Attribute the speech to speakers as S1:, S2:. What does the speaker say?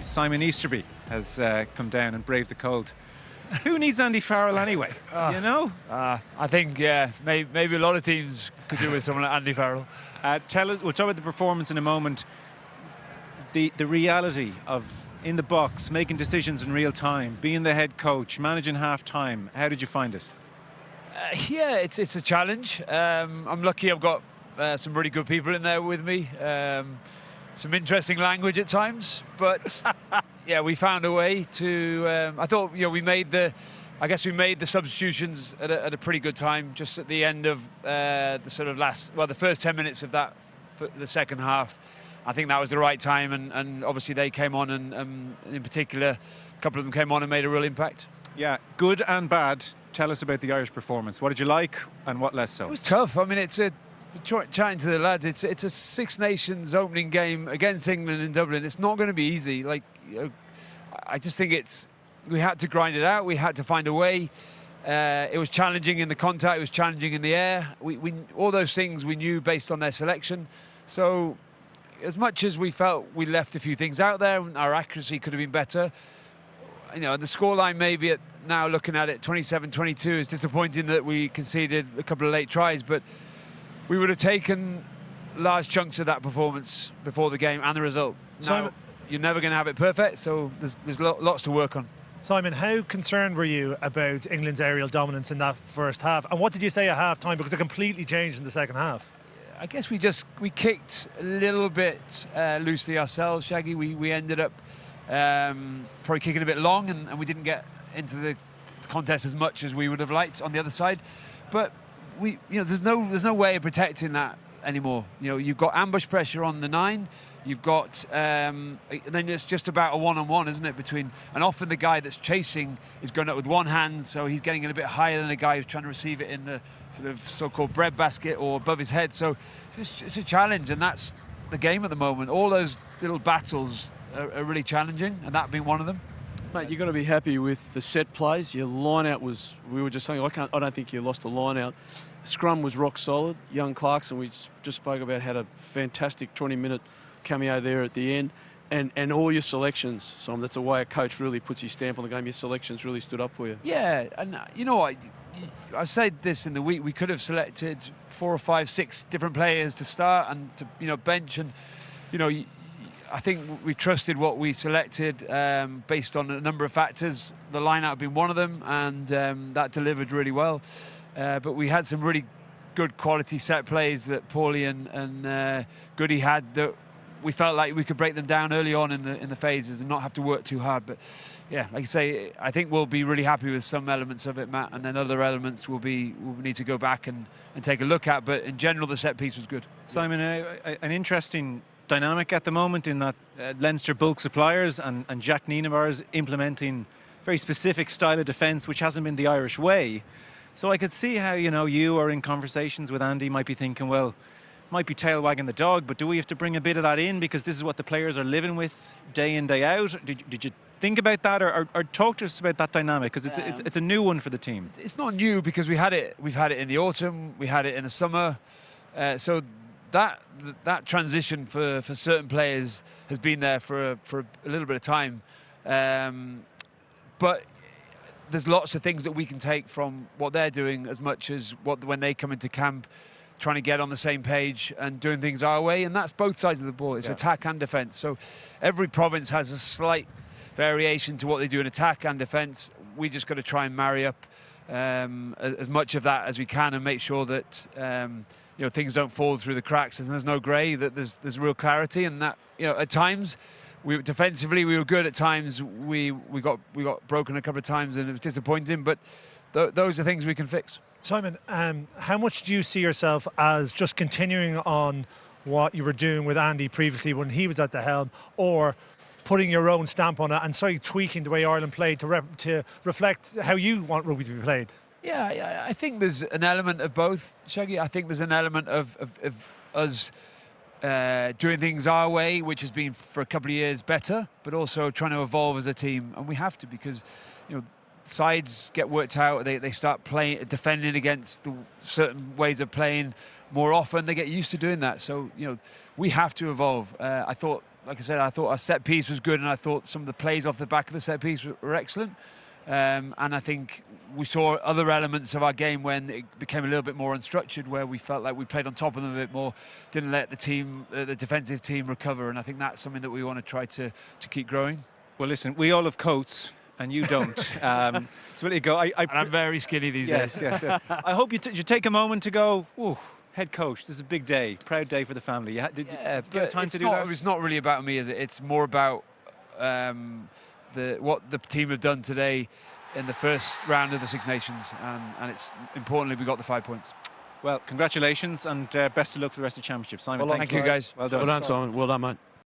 S1: Simon Easterby has come down and braved the cold. Who needs Andy Farrell anyway? You know?
S2: I think, yeah, maybe a lot of teams could do with someone like Andy Farrell.
S1: Tell us, we'll talk about the performance in a moment. The reality of in the box, making decisions in real time, being the head coach, managing half time. How did you find it?
S2: Yeah, it's a challenge. I'm lucky I've got some really good people in there with me. Some interesting language at times, but yeah, we found a way to. I thought we made the substitutions at a pretty good time, just at the end of the sort of the first 10 minutes of the second half. I think that was the right time, and obviously they came on, and in particular, a couple of them came on and made a real impact.
S1: Yeah, good and bad. Tell us about the Irish performance. What did you like, and what less so?
S2: It was tough. I mean, chatting to the lads, it's a Six Nations opening game against England in Dublin. It's not going to be easy. I just think we had to grind it out. We had to find a way. It was challenging in the contact. It was challenging in the air. We all those things we knew based on their selection. So as much as we felt we left a few things out there, our accuracy could have been better. The scoreline maybe now looking at it, 27-22, is disappointing that we conceded a couple of late tries, but we would have taken large chunks of that performance before the game and the result. Now, you're never going to have it perfect, so there's lots to work on.
S3: Simon, how concerned were you about England's aerial dominance in that first half? And what did you say at half-time? Because it completely changed in the second half.
S2: I guess we kicked a little bit loosely ourselves, Shaggy. We ended up probably kicking a bit long, and we didn't get into the contest as much as we would have liked on the other side. But there's no way of protecting that anymore. You've got ambush pressure on the 9. You've got and then it's just about a one-on-one, isn't it? And often the guy that's chasing is going up with one hand, so he's getting it a bit higher than the guy who's trying to receive it in the sort of so-called bread basket or above his head. So it's a challenge, and that's the game at the moment. All those little battles are really challenging, and that being one of them.
S4: Mate, you've got to be happy with the set plays. Your line-out was, we were just saying, I don't think you lost a line-out. Scrum was rock solid. Young Clarkson, we just spoke about, had a fantastic 20-minute cameo there at the end. And all your selections, so that's a way a coach really puts his stamp on the game. Your selections really stood up for you.
S2: Yeah, and you know what? I said this in the week. We could have selected 4 or 5, 6 different players to start and to bench, and I think we trusted what we selected based on a number of factors. The line-out had been one of them, and that delivered really well. But we had some really good quality set plays that Paulie and Goody had that we felt like we could break them down early on in the phases and not have to work too hard. But yeah, like I say, I think we'll be really happy with some elements of it, Matt, and then other elements we'll need to go back and take a look at. But in general, the set piece was good.
S1: Simon, an interesting dynamic at the moment in that Leinster bulk suppliers and Jack Nienaber's implementing very specific style of defence which hasn't been the Irish way. So I could see how you are in conversations with Andy, might be thinking, well, might be tail wagging the dog, but do we have to bring a bit of that in because this is what the players are living with day in, day out? Did you think about that, or talk to us about that dynamic, because it's a new one for the team?
S2: It's not new because we've had it in the autumn, we had it in the summer, so that transition for certain players has been there for a little bit of time, but there's lots of things that we can take from what they're doing as much as when they come into camp, trying to get on the same page and doing things our way, and that's both sides of the ball. It's attack and defence. So every province has a slight variation to what they do in attack and defence. We just got to try and marry up as much of that as we can and make sure that things don't fall through the cracks and there's no grey, that there's real clarity, and that at times defensively we were good, at times we got broken a couple of times and it was disappointing, but those are things we can fix.
S3: Simon, how much do you see yourself as just continuing on what you were doing with Andy previously when he was at the helm, or putting your own stamp on it and tweaking the way Ireland played to reflect how you want rugby to be played?
S2: Yeah, I think there's an element of both, Shaggy. I think there's an element of us doing things our way, which has been for a couple of years better, but also trying to evolve as a team, and we have to, because sides get worked out. They start defending against the certain ways of playing more often. They get used to doing that. So we have to evolve. I thought like I said, I thought our set piece was good, and I thought some of the plays off the back of the set piece were excellent. And I think we saw other elements of our game when it became a little bit more unstructured, where we felt like we played on top of them a bit more, didn't let the team, the defensive team, recover. And I think that's something that we want to try to keep growing.
S1: Well, listen, we all have coats, and you don't. So there you go.
S2: And I'm very skinny these days.
S1: Yes. I hope you take a moment to go, ooh, head coach, this is a big day, proud day for the family. Did you get time to do that?
S2: It's not really about me, is it? It's more about what the team have done today in the first round of the Six Nations, and it's importantly we got the 5 points.
S1: Well, congratulations and best of luck for the rest of the championship. Simon,
S2: Thank you, guys.
S1: Well done.
S4: Well done, Simon. Well done, mate.